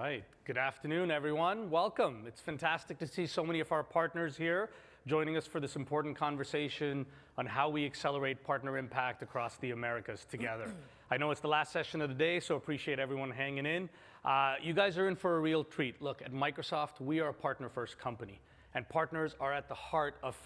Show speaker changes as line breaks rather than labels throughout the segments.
right. Good afternoon, everyone. Welcome. It's fantastic to see so many of our partners here joining us for this important conversation on how we accelerate partner impact across the Americas together. I know it's the last session of the day, so appreciate everyone hanging in. You guys are in for a real treat. Look, at Microsoft, we are a partner-first company, and partners are at the heart of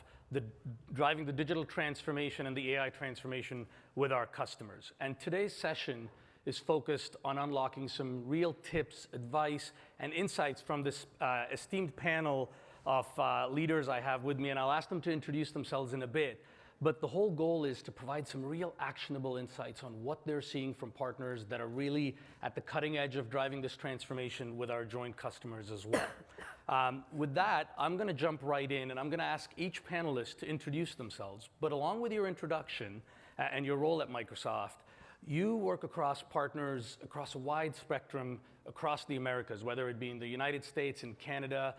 driving the digital transformation and the AI transformation with our customers. And today's session is focused on unlocking some real tips, advice, and insights from this esteemed panel of leaders I have with me, and I'll ask them to introduce themselves in a bit. But the whole goal is to provide some real actionable insights on what they're seeing from partners that are really at the cutting edge of driving this transformation with our joint customers as well. With that, I'm going to jump right in, and I'm going to ask each panelist to introduce themselves. But along with your introduction and your role at Microsoft, you work across partners across a wide spectrum across the Americas, whether it be in the United States, in Canada,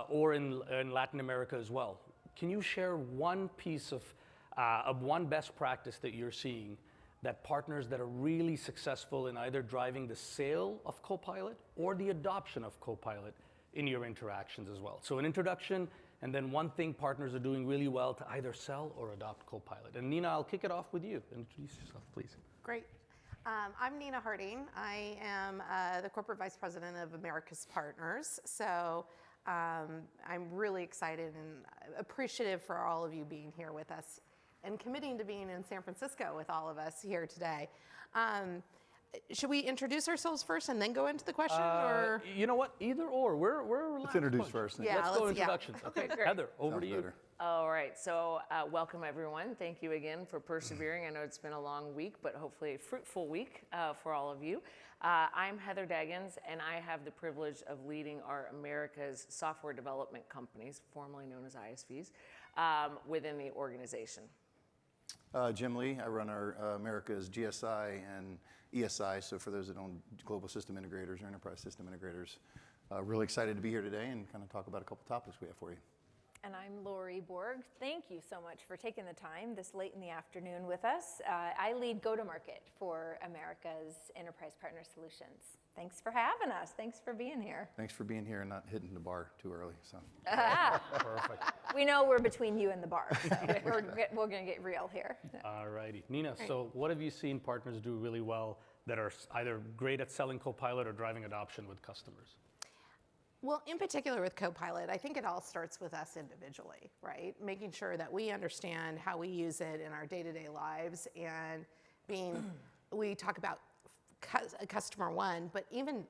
or in Latin America as well. Can you share one piece of one best practice that you're seeing that partners that are really successful in either driving the sale of Copilot or the adoption of Copilot in your interactions as well? So an introduction, and then one thing partners are doing really well to either sell or adopt Copilot. And Nina, I'll kick it off with you. Introduce yourself, please.
Great. I'm Nina Harding. I am the Corporate Vice President of Americas Partners. So I'm really excited and appreciative for all of you being here with us and committing to being in San Francisco with all of us here today. Should we introduce ourselves first and then go into the question? Or?
You know what? Either or. We're relaxed.
Let's introduce first.
Yeah, let's go introductions. Yeah. Okay, Heather, over to you.
Better.
All right, so welcome everyone. Thank you again for persevering. I know it's been a long week, but hopefully a fruitful week for all of you. I'm Heather Deggans, and I have the privilege of leading our America's software development companies, formerly known as ISVs, within the organization.
Jim Lee, I run our America's GSI and ESI, so for those that own global system integrators or enterprise system integrators. Really excited to be here today and kind of talk about a couple topics we have for you.
And I'm Lori Borg. Thank you so much for taking the time this late in the afternoon with us. I lead go-to-market for America's Enterprise Partner Solutions. Thanks for having us. Thanks for being here.
Thanks for being here and not hitting the bar too early. So.
Perfect.
We know we're between you and the bar, so we're going to get real here.
All righty. Nina, so what have you seen partners do really well that are either great at selling Copilot or driving adoption with customers?
Well, in particular with Copilot, I think it all starts with us individually, right? Making sure that we understand how we use it in our day-to-day lives and we talk about customer one, but even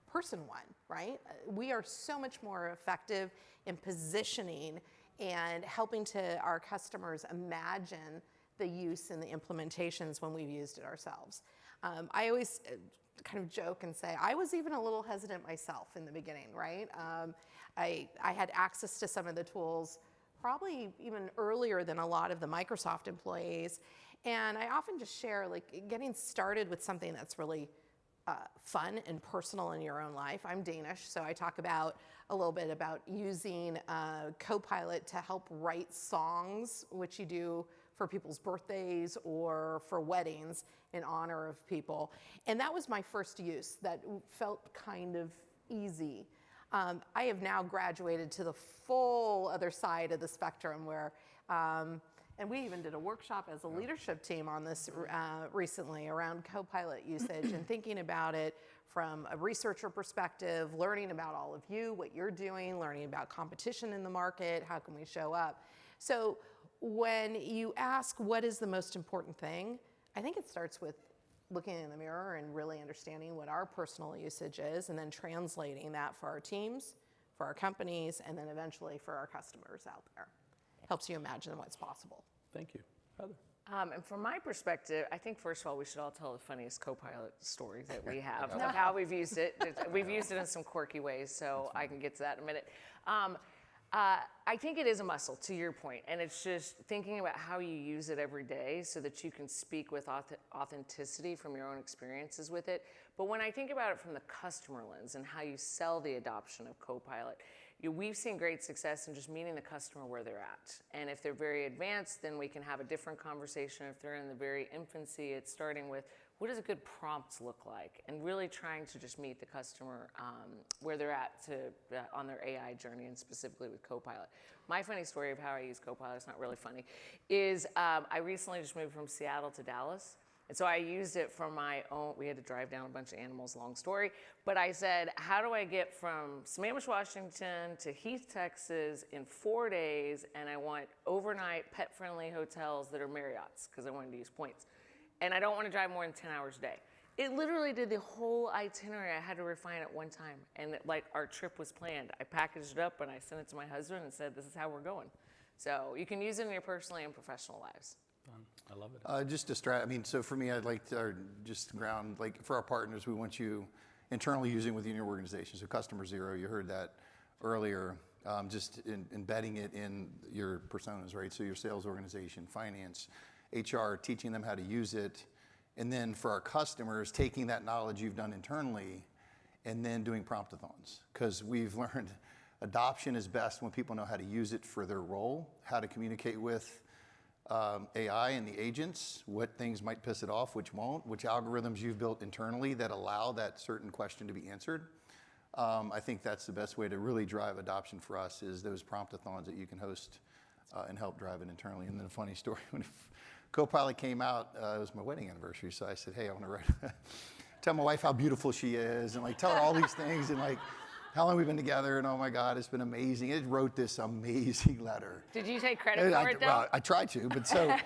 person one, right? We are so much more effective in positioning and helping our customers imagine the use and the implementations when we've used it ourselves. I always kind of joke and say, I was even a little hesitant myself in the beginning, right? I had access to some of the tools probably even earlier than a lot of the Microsoft employees. And I often just share, like, getting started with something that's really fun and personal in your own life. I'm Danish, so I talk about a little bit about using Copilot to help write songs, which you do for people's birthdays or for weddings in honor of people. And that was my first use that felt kind of easy. I have now graduated to the full other side of the spectrum where, and we even did a workshop as a leadership team on this recently around Copilot usage and thinking about it from a researcher perspective, learning about all of you, what you're doing, learning about competition in the market, how can we show up. So when you ask what is the most important thing, I think it starts with looking in the mirror and really understanding what our personal usage is and then translating that for our teams, for our companies, and then eventually for our customers out there. Helps you imagine what's possible.
Thank you. Heather.
And from my perspective, I think first of all, we should all tell the funniest Copilot story that we have of how we've used it. We've used it in some quirky ways, so I can get to that in a minute. I think it is a muscle, to your point, and it's just thinking about how you use it every day so that you can speak with authenticity from your own experiences with it. But when I think about it from the customer lens and how you sell the adoption of Copilot, we've seen great success in just meeting the customer where they're at. And if they're very advanced, then we can have a different conversation. If they're in the very infancy, it's starting with, what does a good prompt look like? And really trying to just meet the customer where they're at on their AI journey, and specifically with Copilot. My funny story of how I use Copilot, it's not really funny, is I recently just moved from Seattle to Dallas. And so I used it for my own, we had to drive down a bunch of animals, long story. But I said, how do I get from Sammamish, Washington to Heath, Texas in 4 days? And I want overnight pet-friendly hotels that are Marriott's, because I wanted to use points. And I don't want to drive more than 10 hours a day. It literally did the whole itinerary. I had to refine it one time. And like our trip was planned. I packaged it up and I sent it to my husband and said, this is how we're going. So you can use it in your personal and professional lives.
I love it.
Just to I mean, so for me, I'd like to just ground, like for our partners, we want you internally using within your organization. So customer zero, you heard that earlier, just embedding it in your personas, right? So your sales organization, finance, HR, teaching them how to use it. And then for our customers, taking that knowledge you've done internally and then doing prompt-a-thons. Because we've learned adoption is best when people know how to use it for their role, how to communicate with AI and the agents, what things might piss it off, which won't, which algorithms you've built internally that allow that certain question to be answered. I think that's the best way to really drive adoption for us, is those prompt-a-thons that you can host and help drive it internally. And then a funny story, when Copilot came out, it was my wedding anniversary, so I said, hey, I want to write, tell my wife how beautiful she is, and like tell her all these things, and like how long we've been together, and oh my God, it's been amazing. It wrote this amazing letter.
Did you take credit for it, though?
Well, I tried to, but so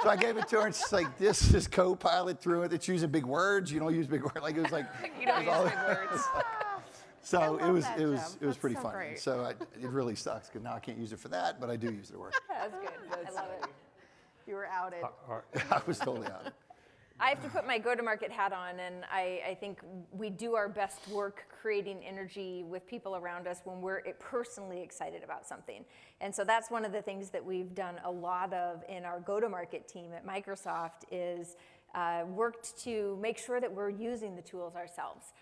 I gave it to her, and she's like, this is Copilot through it. It's using big words. You don't use big words. Like it was like
You don't use big words.
So
I love that,
it was
That's
pretty
so
funny.
great.
So it really sucks because now I can't use it for that, but I do use it at work.
That's good. I love it.
You were outed.
I was totally out.
I have to put my go-to-market hat on, and I think we do our best work creating energy with people around us when we're personally excited about something. And so that's one of the things that we've done a lot of in our go-to-market team at Microsoft is worked to make sure that we're using the tools ourselves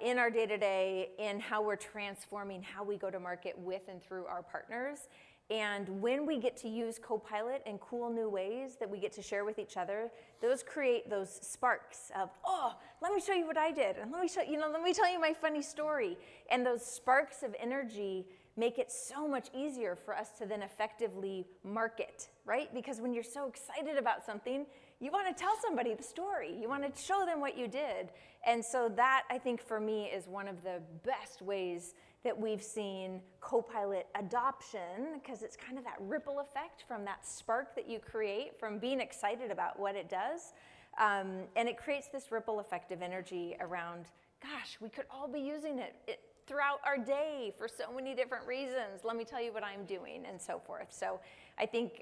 in our day-to-day, in how we're transforming how we go to market with and through our partners. And when we get to use Copilot in cool new ways that we get to share with each other, those create those sparks of, oh, let me show you what I did, and let me tell you my funny story. And those sparks of energy make it so much easier for us to then effectively market, right? Because when you're so excited about something, you want to tell somebody the story. You want to show them what you did. And so that, I think, for me, is one of the best ways that we've seen Copilot adoption, because it's kind of that ripple effect from that spark that you create from being excited about what it does. And it creates this ripple effect of energy around, gosh, we could all be using it throughout our day for so many different reasons. Let me tell you what I'm doing, and so forth. So I think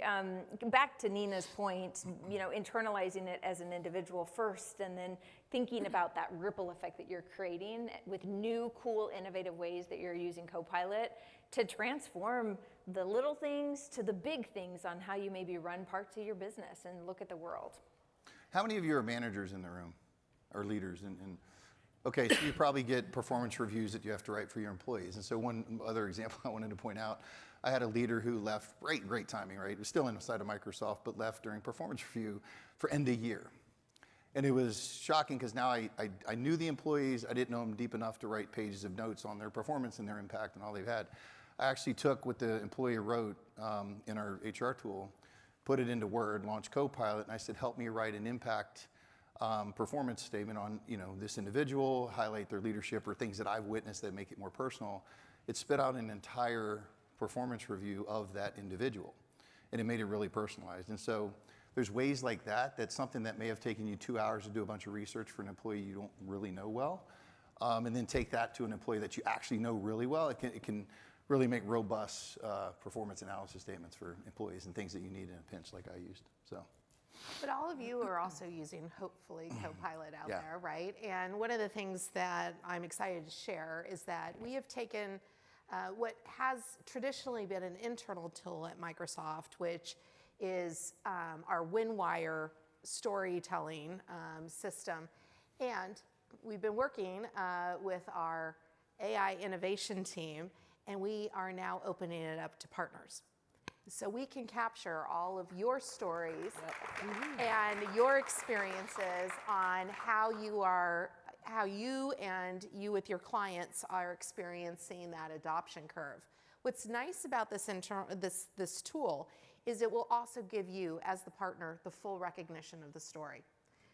back to Nina's point, internalizing it as an individual first, and then thinking about that ripple effect that you're creating with new, cool, innovative ways that you're using Copilot to transform the little things to the big things on how you maybe run parts of your business and look at the world.
How many of you are managers in the room, or leaders? Okay, so you probably get performance reviews that you have to write for your employees. And so one other example I wanted to point out, I had a leader who left, great timing, right? It was still inside of Microsoft, but left during performance review for end of year. And it was shocking because now I knew the employees. I didn't know them deep enough to write pages of notes on their performance and their impact and all they've had. I actually took what the employee wrote in our HR tool, put it into Word, launched Copilot, and I said, help me write an impact performance statement on this individual, highlight their leadership or things that I've witnessed that make it more personal. It spit out an entire performance review of that individual, and it made it really personalized. And so there's ways like that. That's something that may have taken you 2 hours to do a bunch of research for an employee you don't really know well, and then take that to an employee that you actually know really well. It can really make robust performance analysis statements for employees and things that you need in a pinch like I used. So.
But all of you are also using, hopefully, Copilot out
Yeah.
there, right? And one of the things that I'm excited to share is that we have taken what has traditionally been an internal tool at Microsoft, which is our Windwire storytelling system. And we've been working with our AI innovation team, and we are now opening it up to partners. So we can capture all of your stories and your experiences on how you and you with your clients are experiencing that adoption curve. What's nice about this tool is it will also give you, as the partner, the full recognition of the story.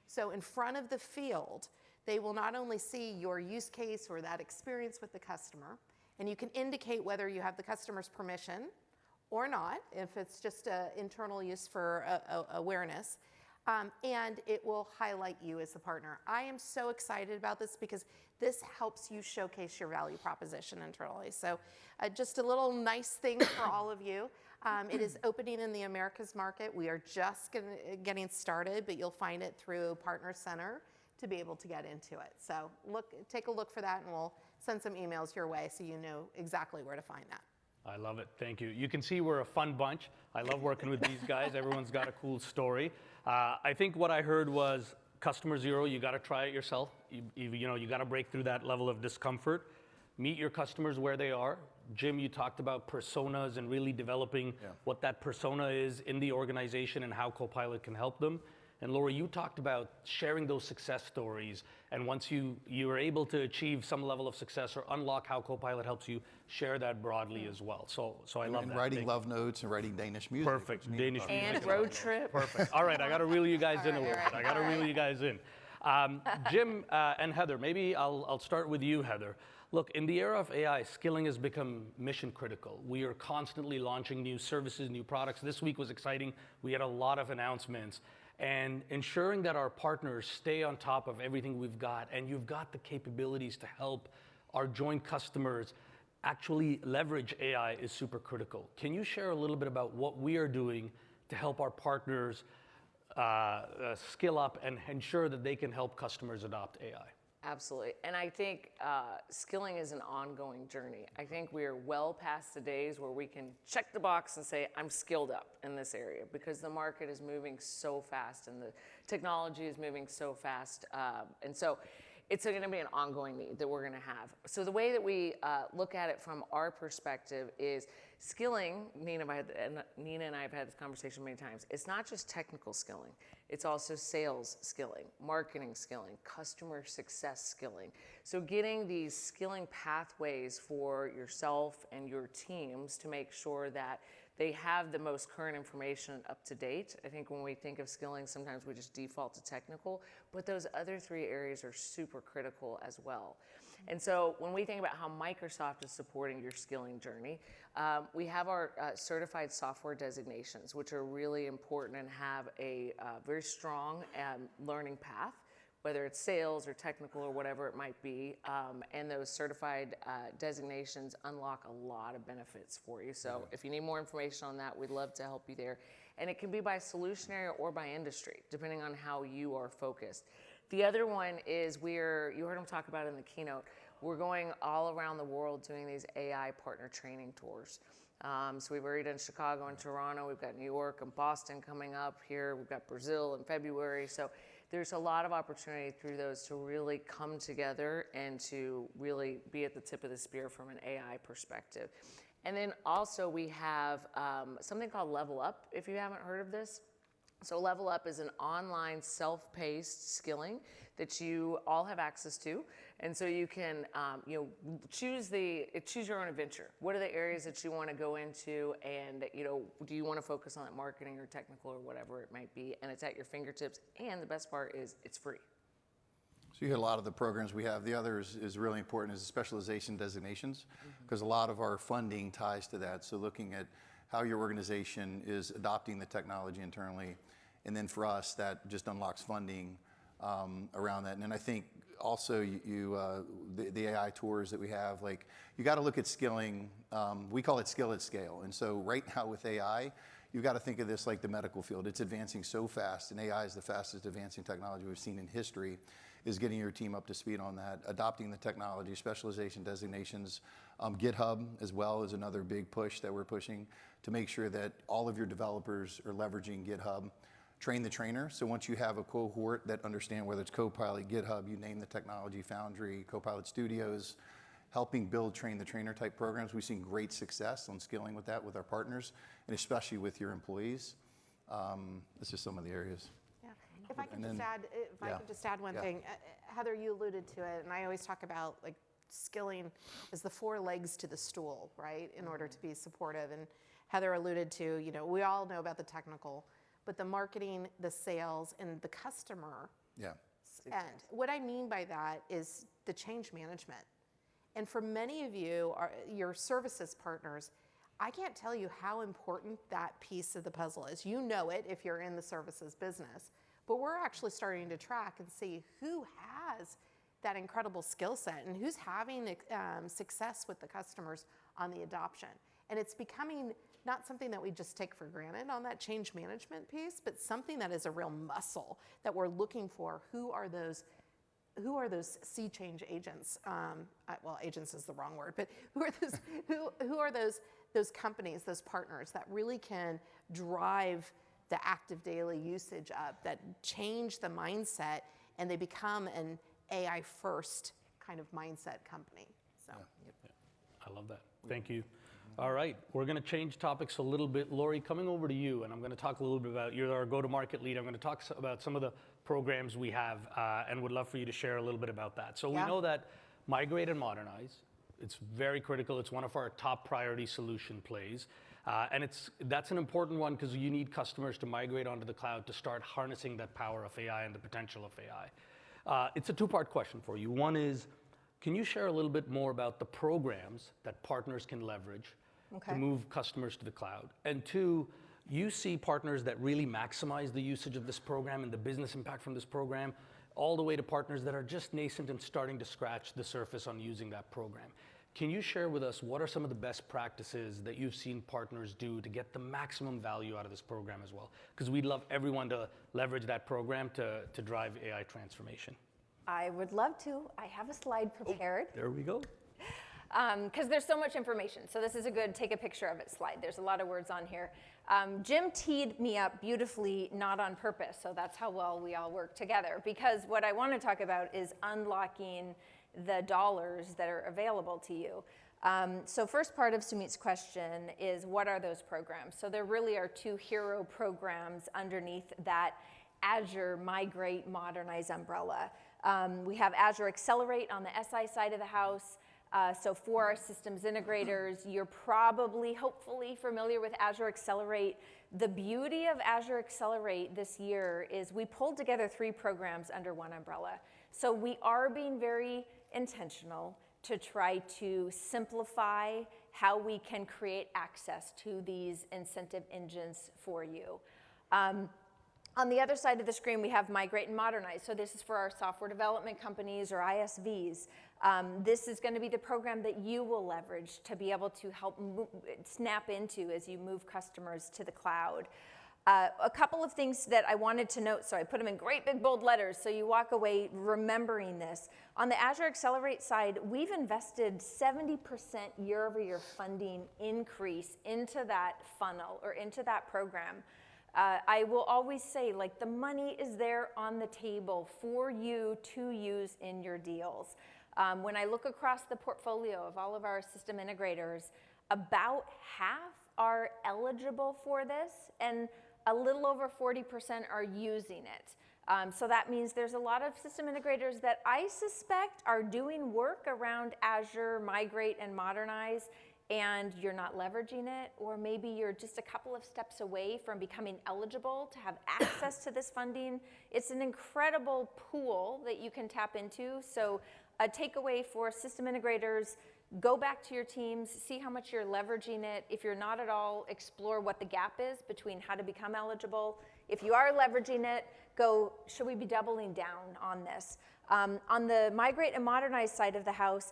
So in front of the field, they will not only see your use case or that experience with the customer, and you can indicate whether you have the customer's permission or not, if it's just internal use for awareness, and it will highlight you as the partner. I am so excited about this because this helps you showcase your value proposition internally. So just a little nice thing for all of you. It is opening in the Americas market. We are just getting started, but you'll find it through Partner Center to be able to get into it. So take a look for that, and we'll send some emails your way so you know exactly where to find that.
I love it. Thank you. You can see we're a fun bunch. I love working with these guys. Everyone's got a cool story. I think what I heard was customer zero, you got to try it yourself. You got to break through that level of discomfort. Meet your customers where they are. Jim, you talked about personas and really developing what that persona is in the organization and how Copilot can help them. And Laura, you talked about sharing those success stories, and once you are able to achieve some level of success or unlock how Copilot helps you, share that broadly as well. So I love that.
And writing love notes and writing Danish music.
Perfect. Danish music.
And road trip.
Perfect. All right, I got to reel you guys in a little bit. I got to reel you guys in. Jim and Heather, maybe I'll start with you, Heather. Look, in the era of AI, skilling has become mission critical. We are constantly launching new services, new products. This week was exciting. We had a lot of announcements. And ensuring that our partners stay on top of everything we've got, and you've got the capabilities to help our joint customers actually leverage AI is super critical. Can you share a little bit about what we are doing to help our partners skill up and ensure that they can help customers adopt AI?
Absolutely. And I think skilling is an ongoing journey. I think we are well past the days where we can check the box and say, I'm skilled up in this area, because the market is moving so fast and the technology is moving so fast. And so it's going to be an ongoing need that we're going to have. So the way that we look at it from our perspective is skilling. Nina and I have had this conversation many times. It's not just technical skilling. It's also sales skilling, marketing skilling, customer success skilling. So getting these skilling pathways for yourself and your teams to make sure that they have the most current information up to date. I think when we think of skilling, sometimes we just default to technical, but those other three areas are super critical as well. And so when we think about how Microsoft is supporting your skilling journey, we have our certified software designations, which are really important and have a very strong learning path, whether it's sales or technical or whatever it might be. And those certified designations unlock a lot of benefits for you. So if you need more information on that, we'd love to help you there. And it can be by solution area or by industry, depending on how you are focused. The other one is you heard him talk about it in the keynote, we're going all around the world doing these AI partner training tours. So we've already done Chicago and Toronto, we've got New York and Boston coming up here, we've got Brazil in February. So there's a lot of opportunity through those to really come together and to really be at the tip of the spear from an AI perspective. And then also we have something called Level Up, if you haven't heard of this. So Level Up is an online self-paced skilling that you all have access to. And so you can choose your own adventure. What are the areas that you want to go into, and do you want to focus on marketing or technical or whatever it might be, and it's at your fingertips. And the best part is it's free.
So you hit a lot of the programs we have. The other is really important, is the specialization designations, because a lot of our funding ties to that. So looking at how your organization is adopting the technology internally, and then for us, that just unlocks funding around that. And then I think also the AI tours that we have, like, you got to look at skilling. We call it skill at scale. And so right now with AI, you've got to think of this like the medical field. It's advancing so fast, and AI is the fastest advancing technology we've seen in history, is getting your team up to speed on that, adopting the technology, specialization designations. GitHub as well is another big push that we're pushing to make sure that all of your developers are leveraging GitHub. Train the trainer. So once you have a cohort that understand whether it's Copilot, GitHub, you name the technology, Foundry, Copilot Studios, helping build train-the-trainer type programs. We've seen great success on scaling with that with our partners, and especially with your employees. That's just some of the areas.
Yeah. If I could
And
just
then-
add, if I
yeah.
could just add one
Yeah.
thing, Heather, you alluded to it, and I always talk about like skilling is the 4 legs to the stool, right? In order to be supportive. And Heather alluded to, you know, we all know about the technical, but the marketing, the sales, and the customer
Yeah.
end. What I mean by that is the change management. And for many of you, your services partners, I can't tell you how important that piece of the puzzle is. You know it if you're in the services business, but we're actually starting to track and see who has that incredible skill set and who's having success with the customers on the adoption. And it's becoming not something that we just take for granted on that change management piece, but something that is a real muscle that we're looking for. Who are those sea change agents? Well, agents is the wrong word, but who are those companies, those partners that really can drive the active daily usage up, that change the mindset, and they become an AI first kind of mindset company. So.
I love that. Thank you. All right, we're going to change topics a little bit. Lori, coming over to you, and I'm going to talk a little bit about, you're our go-to-market lead. I'm going to talk about some of the programs we have and would love for you to share a little bit about that. So we know that migrate and modernize, it's very critical. It's one of our top priority solution plays. And that's an important one because you need customers to migrate onto the cloud to start harnessing that power of AI and the potential of AI. It's a 2-part question for you. One is, can you share a little bit more about the programs that partners can leverage to move customers to the cloud? And 2, you see partners that really maximize the usage of this program and the business impact from this program, all the way to partners that are just nascent and starting to scratch the surface on using that program. Can you share with us what are some of the best practices that you've seen partners do to get the maximum value out of this program as well? Because we'd love everyone to leverage that program to drive AI transformation.
I would love to. I have a slide prepared.
There we go.
Because there's so much information. So this is a good take a picture of it slide. There's a lot of words on here. Jim teed me up beautifully, not on purpose. So that's how well we all work together. Because what I want to talk about is unlocking the dollars that are available to you. So first part of Sumeet's question is, what are those programs? So there really are 2 hero programs underneath that Azure Migrate Modernize umbrella. We have Azure Accelerate on the SI side of the house. So for our systems integrators, you're probably, hopefully familiar with Azure Accelerate. The beauty of Azure Accelerate this year is we pulled together 3 programs under one umbrella. So we are being very intentional to try to simplify how we can create access to these incentive engines for you. On the other side of the screen, we have Migrate and Modernize. So this is for our software development companies or ISVs. This is going to be the program that you will leverage to be able to help snap into as you move customers to the cloud. A couple of things that I wanted to note, so I put them in great big bold letters so you walk away remembering this. On the Azure Accelerate side, we've invested 70% year-over-year funding increase into that funnel or into that program. I will always say, like, the money is there on the table for you to use in your deals. When I look across the portfolio of all of our system integrators, about half are eligible for this, and a little over 40% are using it. So that means there's a lot of system integrators that I suspect are doing work around Azure Migrate and Modernize, and you're not leveraging it, or maybe you're just a couple of steps away from becoming eligible to have access to this funding. It's an incredible pool that you can tap into. So a takeaway for system integrators, go back to your teams, see how much you're leveraging it. If you're not at all, explore what the gap is between how to become eligible. If you are leveraging it, go, should we be doubling down on this? On the Migrate and Modernize side of the house,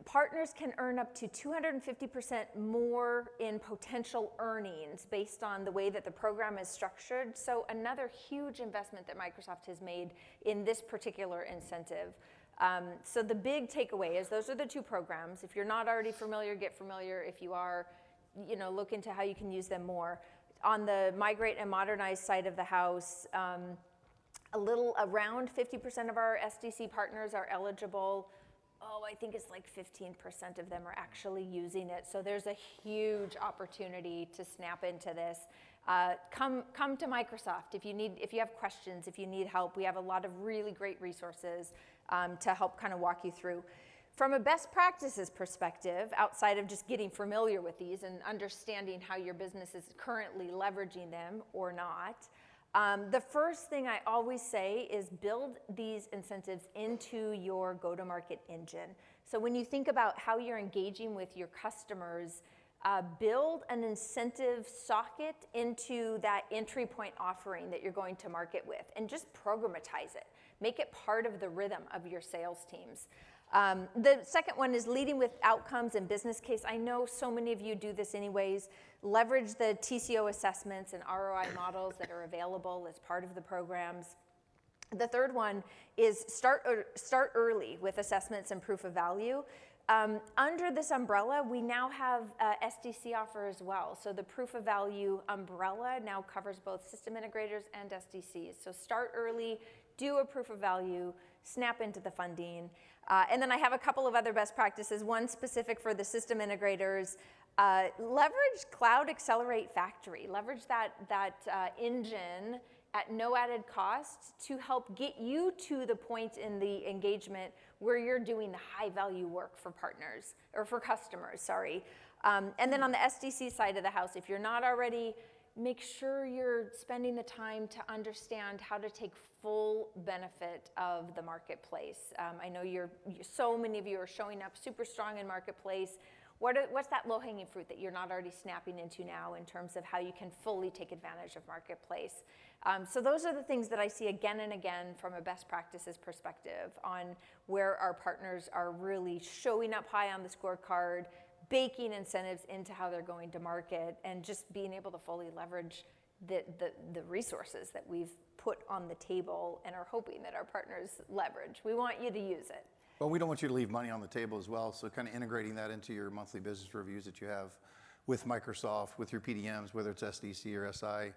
partners can earn up to 250% more in potential earnings based on the way that the program is structured. So another huge investment that Microsoft has made in this particular incentive. So the big takeaway is those are the 2 programs. If you're not already familiar, get familiar. If you are, look into how you can use them more. On the Migrate and Modernize side of the house, around 50% of our SDC partners are eligible. I think it's like 15% of them are actually using it. So there's a huge opportunity to snap into this. Come to Microsoft if you have questions, if you need help. We have a lot of really great resources to help kind of walk you through. From a best practices perspective, outside of just getting familiar with these and understanding how your business is currently leveraging them or not, the first thing I always say is build these incentives into your go-to-market engine. So when you think about how you're engaging with your customers, build an incentive socket into that entry point offering that you're going to market with, and just programatize it. Make it part of the rhythm of your sales teams. The second one is leading with outcomes and business case. I know so many of you do this anyways. Leverage the TCO assessments and ROI models that are available as part of the programs. The third one is start early with assessments and proof of value. Under this umbrella, we now have SDC offer as well. So the proof of value umbrella now covers both system integrators and SDCs. So start early, do a proof of value, snap into the funding. And then I have a couple of other best practices, one specific for the system integrators. Leverage Cloud Accelerate Factory. Leverage that engine at no added cost to help get you to the point in the engagement where you're doing the high value work for partners, or for customers, sorry. And then on the SDC side of the house, if you're not already, make sure you're spending the time to understand how to take full benefit of the marketplace. I know so many of you are showing up super strong in marketplace. What's that low-hanging fruit that you're not already snapping into now in terms of how you can fully take advantage of marketplace? So those are the things that I see again and again from a best practices perspective on where our partners are really showing up high on the scorecard, baking incentives into how they're going to market, and just being able to fully leverage the resources that we've put on the table and are hoping that our partners leverage. We want you to use it.
Well, we don't want you to leave money on the table as well, so kind of integrating that into your monthly business reviews that you have with Microsoft, with your PDMs, whether it's SDC or SI.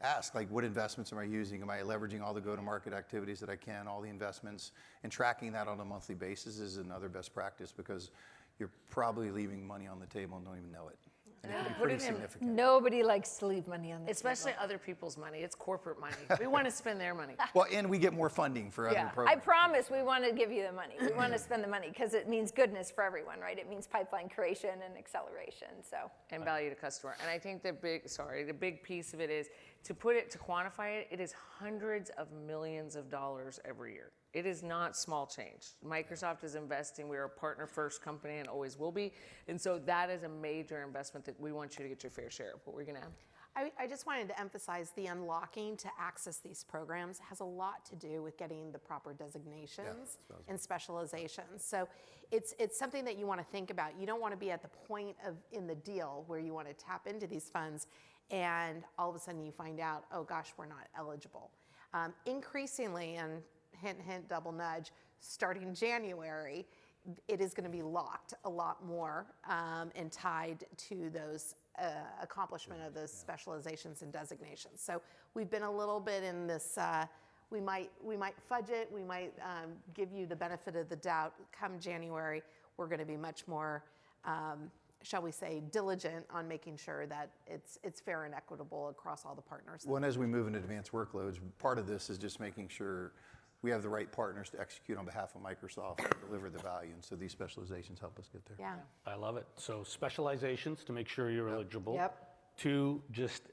Ask, like, what investments am I using? Am I leveraging all the go-to-market activities that I can, all the investments, and tracking that on a monthly basis is another best practice, because you're probably leaving money on the table and don't even know it. And it can be pretty significant.
Nobody likes to leave money on the
Especially
table.
other people's money. It's corporate money. We want to spend their money.
Well, and we get more funding for other
Yeah.
programs.
I promise we want to give you the money. We want to spend the money because it means goodness for everyone, right? It means pipeline creation and acceleration. So.
And value to customer. And I think the big piece of it is to quantify it, it is hundreds of millions of dollars every year. It is not small change. Microsoft is investing. We're a partner first company and always will be. And so that is a major investment that we want you to get your fair share of. What we're going to have.
I just wanted to emphasize the unlocking to access these programs has a lot to do with getting the proper designations and specializations. So it's something that you want to think about. You don't want to be at the point in the deal where you want to tap into these funds and all of a sudden you find out, oh gosh, we're not eligible. Increasingly, and hint, hint, double nudge, starting January, it is going to be locked a lot more and tied to those accomplishment of those specializations and designations. So we've been a little bit in this, we might fudge it, we might give you the benefit of the doubt. Come January, we're going to be much more, shall we say, diligent on making sure that it's fair and equitable across all the partners.
Well, and as we move into advanced workloads, part of this is just making sure we have the right partners to execute on behalf of Microsoft and deliver the value. And so these specializations help us get there.
Yeah.
I love it. So specializations to make sure you're eligible.
Yep.
2, just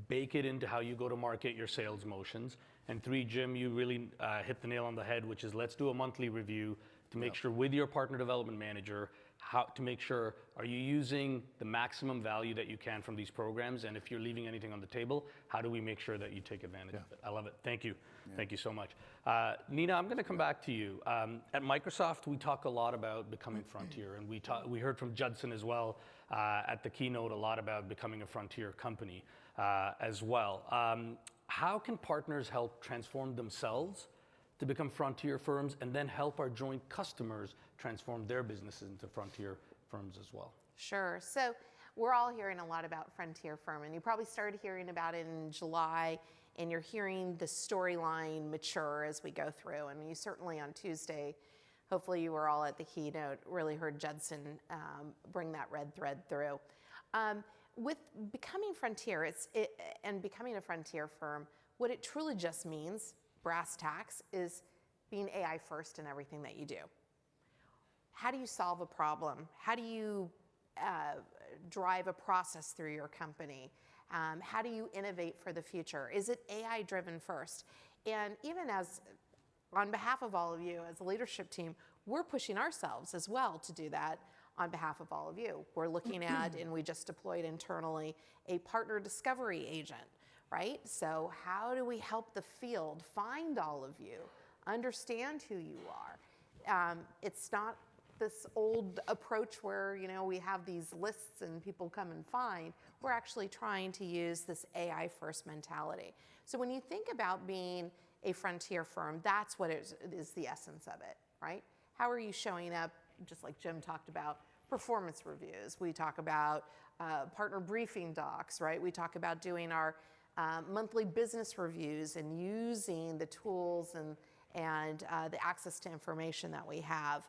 bake it into how you go to market your sales motions. And 3, Jim, you really hit the nail on the head, which is let's do a monthly review to make sure with your partner development manager, how to make sure, are you using the maximum value that you can from these programs? And if you're leaving anything on the table, how do we make sure that you take advantage of it? I love it. Thank you. Thank you so much. Nina, I'm going to come back to you. At Microsoft, we talk a lot about becoming frontier, and we heard from Judson as well at the keynote a lot about becoming a frontier company as well. How can partners help transform themselves to become frontier firms and then help our joint customers transform their businesses into frontier firms as well?
Sure. So we're all hearing a lot about frontier firm, and you probably started hearing about it in July, and you're hearing the storyline mature as we go through. And you certainly on Tuesday hopefully you were all at the keynote, really heard Judson bring that red thread through. With becoming Frontier, and becoming a Frontier firm, what it truly just means, brass tacks, is being AI first in everything that you do. How do you solve a problem? How do you drive a process through your company? How do you innovate for the future? Is it AI driven first? And even as, on behalf of all of you as a leadership team, we're pushing ourselves as well to do that on behalf of all of you. We're looking at, and we just deployed internally, a partner discovery agent, right? So how do we help the field find all of you, understand who you are? It's not this old approach where, you know, we have these lists and people come and find. We're actually trying to use this AI first mentality. So when you think about being a Frontier firm, that's what is the essence of it, right? How are you showing up, just like Jim talked about, performance reviews. We talk about partner briefing docs, right? We talk about doing our monthly business reviews and using the tools and the access to information that we have.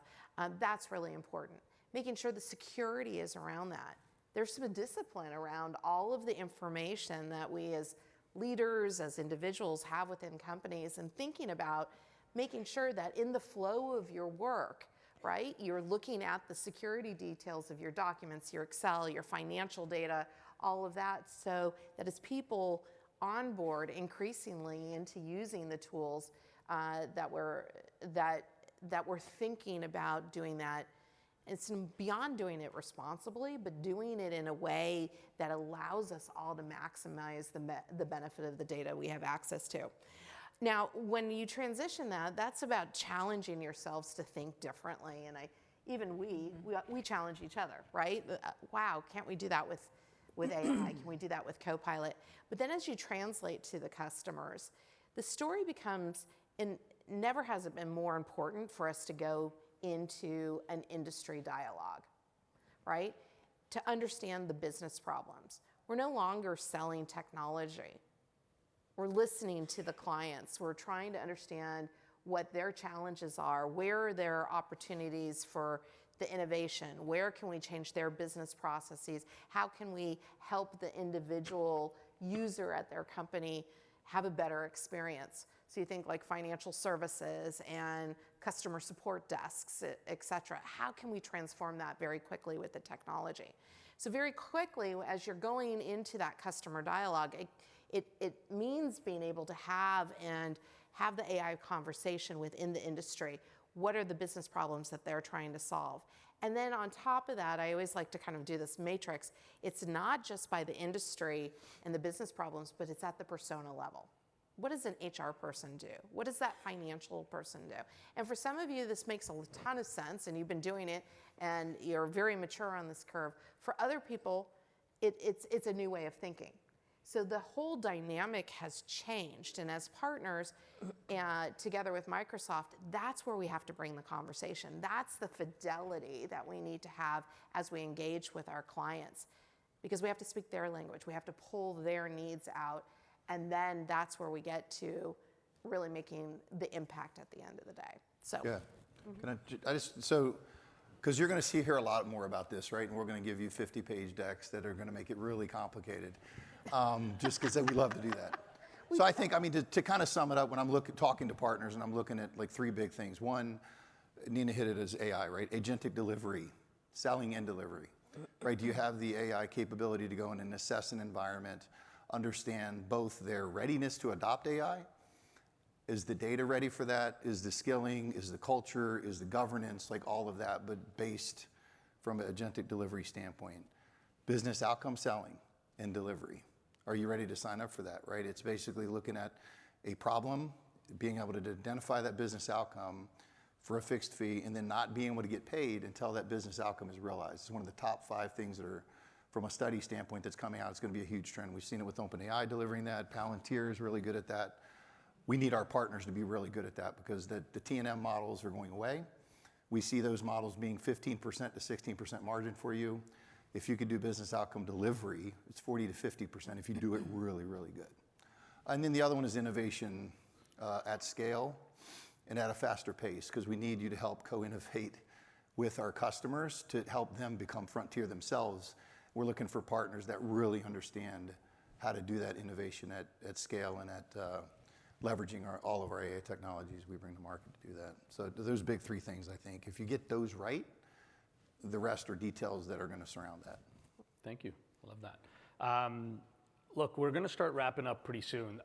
That's really important. Making sure the security is around that. There's some discipline around all of the information that we as leaders, as individuals have within companies, and thinking about making sure that in the flow of your work, right, you're looking at the security details of your documents, your Excel, your financial data, all of that, so that as people onboard increasingly into using the tools, that we're thinking about doing that. It's beyond doing it responsibly, but doing it in a way that allows us all to maximize the benefit of the data we have access to. Now, when you transition that, that's about challenging yourselves to think differently. And we challenge each other, right? Wow, can't we do that with AI? Can we do that with Copilot? But then as you translate to the customers, the story becomes, and never has it been more important for us to go into an industry dialogue, right? To understand the business problems. We're no longer selling technology. We're listening to the clients. We're trying to understand what their challenges are, where are their opportunities for the innovation, where can we change their business processes, how can we help the individual user at their company have a better experience. So you think like financial services and customer support desks, et cetera. How can we transform that very quickly with the technology? So very quickly, as you're going into that customer dialogue, it means being able to have the AI conversation within the industry. What are the business problems that they're trying to solve? And then on top of that, I always like to kind of do this matrix. It's not just by the industry and the business problems, but it's at the persona level. What does an HR person do? What does that financial person do? And for some of you, this makes a ton of sense, and you've been doing it, and you're very mature on this curve. For other people, it's a new way of thinking. So the whole dynamic has changed, and as partners, together with Microsoft, that's where we have to bring the conversation. That's the fidelity that we need to have as we engage with our clients, because we have to speak their language. We have to pull their needs out, and then that's where we get to really making the impact at the end of the day. So,
yeah, because you're going to see here a lot more about this, right? And we're going to give you 50-page decks that are going to make it really complicated. Just because we love to do that. So I think, to kind of sum it up, when I'm talking to partners and I'm looking at like three big things. One, Nina hit it as AI, right? Agentic delivery, selling and delivery, right? Do you have the AI capability to go in and assess an environment, understand both their readiness to adopt AI? Is the data ready for that? Is the skilling, is the culture, is the governance, like all of that, but based from an agentic delivery standpoint. Business outcome selling and delivery. Are you ready to sign up for that, right? It's basically looking at a problem, being able to identify that business outcome for a fixed fee, and then not being able to get paid until that business outcome is realized. It's one of the top 5 things that are, from a study standpoint, that's coming out. It's going to be a huge trend. We've seen it with OpenAI delivering that. Palantir is really good at that. We need our partners to be really good at that, because the T&M models are going away. We see those models being 15% to 16% margin for you. If you could do business outcome delivery, it's 40 to 50% if you do it really, really good. And then the other one is innovation at scale. and at a faster pace, because we need you to help co-innovate with our customers to help them become frontier themselves. We're looking for partners that really understand how to do that innovation at scale and at leveraging all of our AI technologies we bring to market to do that. So those big three things, I think. If you get those right, the rest are details that are going to surround that.
Thank you. I love that. Look, we're going to start wrapping up pretty soon.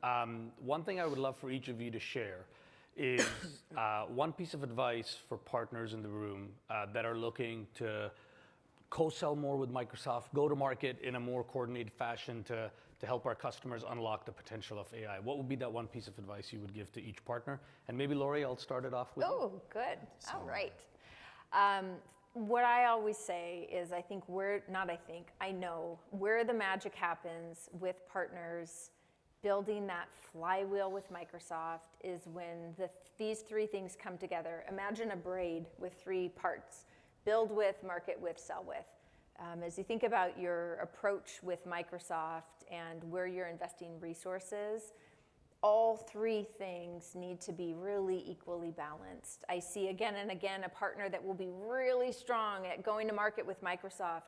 One thing I would love for each of you to share is one piece of advice for partners in the room that are looking to co-sell more with Microsoft, go to market in a more coordinated fashion to help our customers unlock the potential of AI. What would be that one piece of advice you would give to each partner? And maybe Lori, I'll start it off with you.
Oh, good. All right. What I always say is I know where the magic happens with partners building that flywheel with Microsoft is when these three things come together. Imagine a braid with three parts: build with, market with, sell with. As you think about your approach with Microsoft and where you're investing resources, all three things need to be really equally balanced. I see again and again a partner that will be really strong at going to market with Microsoft,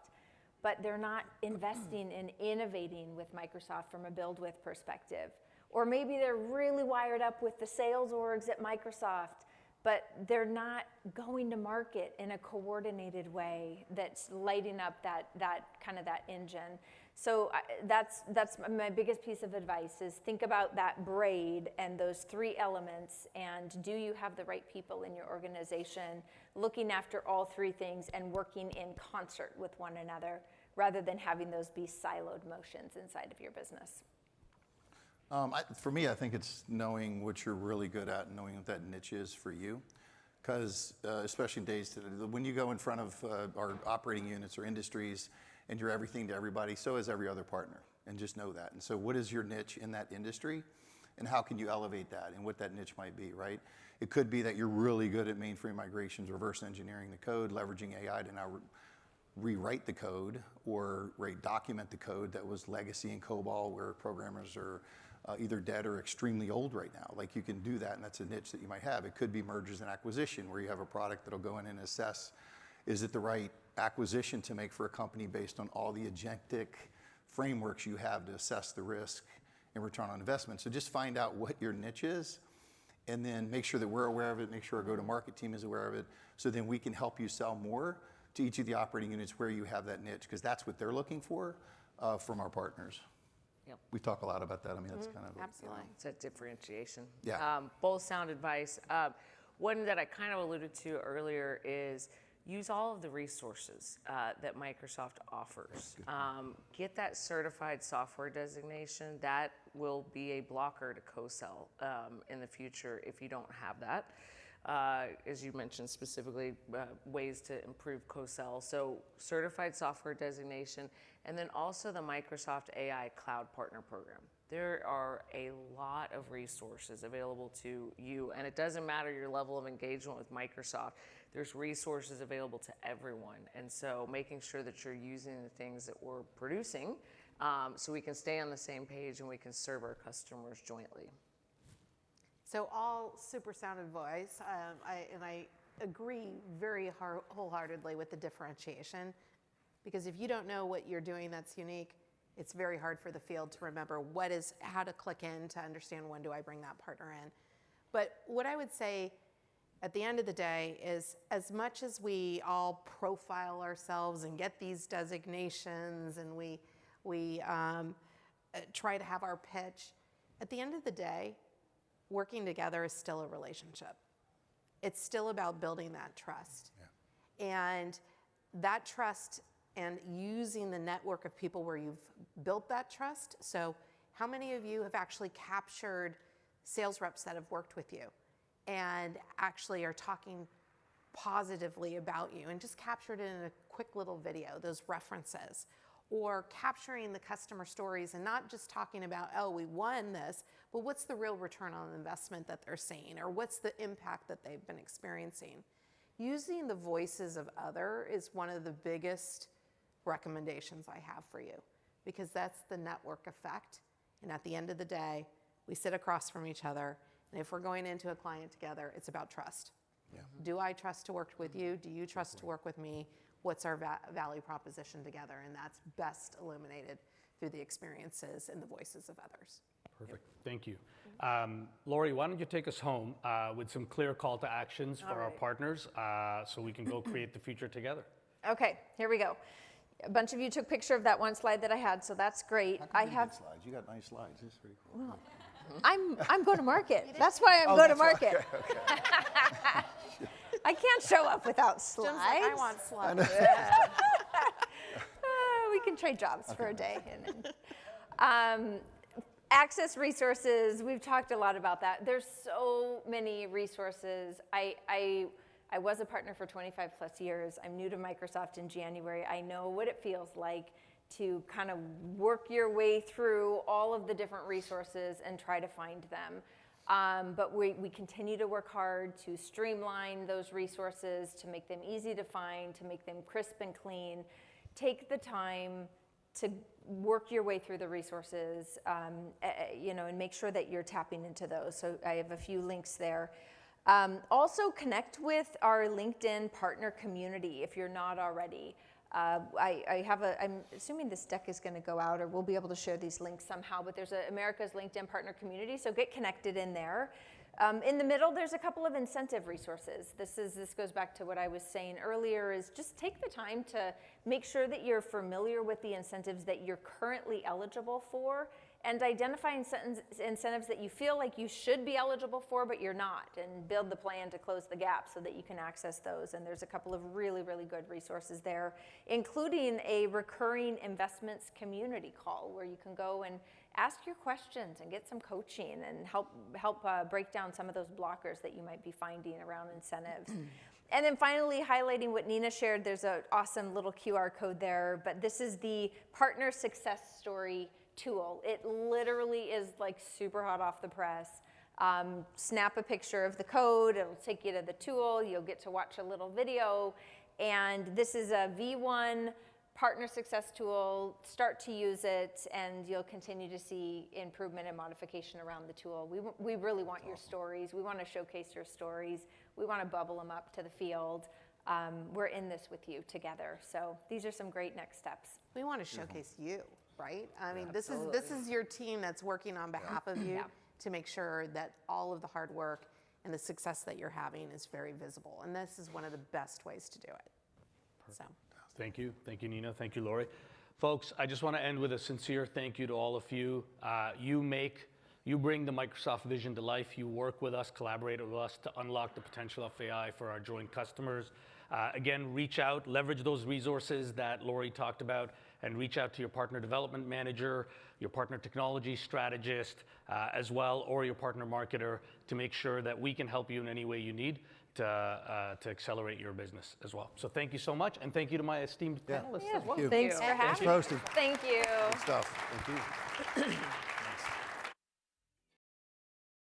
but they're not investing in innovating with Microsoft from a build with perspective. Or maybe they're really wired up with the sales orgs at Microsoft, but they're not going to market in a coordinated way that's lighting up that engine. So that's my biggest piece of advice is think about that braid and those three elements, and do you have the right people in your organization looking after all three things and working in concert with one another rather than having those be siloed motions inside of your business?
For me, I think it's knowing what you're really good at and knowing what that niche is for you. Because especially in days today, when you go in front of our operating units or industries and you're everything to everybody, so is every other partner. And just know that. And so what is your niche in that industry? And how can you elevate that and what that niche might be, right? It could be that you're really good at mainframe migrations, reverse engineering the code, leveraging AI to now rewrite the code or document the code that was legacy in COBOL, where programmers are either dead or extremely old right now. Like, you can do that, and that's a niche that you might have. It could be mergers and acquisition, where you have a product that'll go in and assess, is it the right acquisition to make for a company based on all the agentic frameworks you have to assess the risk and return on investment. So just find out what your niche is, and then make sure that we're aware of it, make sure our go-to-market team is aware of it, so then we can help you sell more to each of the operating units where you have that niche, because that's what they're looking for from our partners.
Yep.
We talk a lot about that. I mean, that's kind of
Absolutely.
It's that differentiation.
Yeah.
Both sound advice. One that I kind of alluded to earlier is use all of the resources that Microsoft offers. Get that certified software designation. That will be a blocker to co-sell in the future if you don't have that. As you mentioned specifically, ways to improve co-sell. So certified software designation, and then also the Microsoft AI Cloud Partner Program. There are a lot of resources available to you, and it doesn't matter your level of engagement with Microsoft. There's resources available to everyone, and so making sure that you're using the things that we're producing so we can stay on the same page and we can serve our customers jointly.
So all super sound advice, I agree very wholeheartedly with the differentiation, because if you don't know what you're doing that's unique, it's very hard for the field to remember how to click in to understand when do I bring that partner in. But what I would say at the end of the day is, as much as we all profile ourselves and get these designations and we try to have our pitch, at the end of the day, working together is still a relationship. It's still about building that trust. Yeah. And that trust and using the network of people where you've built that trust. So how many of you have actually captured sales reps that have worked with you and actually are talking positively about you, and just captured it in a quick little video, those references? Or capturing the customer stories and not just talking about, oh, we won this, but what's the real return on investment that they're seeing, or what's the impact that they've been experiencing? Using the voices of other is one of the biggest recommendations I have for you, because that's the network effect. And at the end of the day, we sit across from each other And if we're going into a client together, it's about trust.
Yeah.
Do I trust to work with you? Do you trust to work with me? What's our value proposition together? And that's best illuminated through the experiences and the voices of others.
Perfect. Thank you. Lori, why don't you take us home with some clear call to actions for our partners so we can go create the future together.
Okay, here we go. A bunch of you took a picture of that one slide that I had, so that's great.
I have slides. You got nice slides. This is pretty cool.
Well, I'm go to market. That's why I'm go to market.
Okay.
I can't show up without slides.
Jim's like, I want slides.
We can trade jobs for a day. Access resources, we've talked a lot about that. There's so many resources. I was a partner for 25 plus years. I'm new to Microsoft in January. I know what it feels like to kind of work your way through all of the different resources and try to find them. But we continue to work hard to streamline those resources, to make them easy to find, to make them crisp and clean. Take the time to work your way through the resources, and make sure that you're tapping into those. So I have a few links there. Also connect with our LinkedIn partner community if you're not already. I'm assuming this deck is going to go out, or we'll be able to share these links somehow, but there's America's LinkedIn partner community, so get connected in there. In the middle, there's a couple of incentive resources. This goes back to what I was saying earlier, is just take the time to make sure that you're familiar with the incentives that you're currently eligible for, and identify incentives that you feel like you should be eligible for, but you're not, and build the plan to close the gap so that you can access those. And there's a couple of really, really good resources there, including a recurring investments community call where you can go and ask your questions and get some coaching and help break down some of those blockers that you might be finding around incentives. And then finally, highlighting what Nina shared, there's an awesome little QR code there, but this is the Partner Success Story tool. It literally is like super hot off the press. Snap a picture of the code, it'll take you to the tool, you'll get to watch a little video, and this is a V1 partner success tool. Start to use it and you'll continue to see improvement and modification around the tool. We really want your stories. We want to showcase your stories. We want to bubble them up to the field. We're in this with you together. So these are some great next steps.
We want to showcase you, right? I mean, this is your team that's working on behalf of you to make sure that all of the hard work and the success that you're having is very visible. And this is one of the best ways to do it. So.
Thank you. Thank you, Nina. Thank you, Lori. Folks, I just want to end with a sincere thank you to all of you. You bring the Microsoft vision to life. You work with us, collaborate with us to unlock the potential of AI for our joint customers. Again, reach out, leverage those resources that Lori talked about, and reach out to your partner development manager, your partner technology strategist as well, or your partner marketer to make sure that we can help you in any way you need to accelerate your business as well. So thank you so much, and thank you to my esteemed panelists as well.
Thanks for having me.
Thanks for hosting.
Thank you.
Good stuff. Thank you.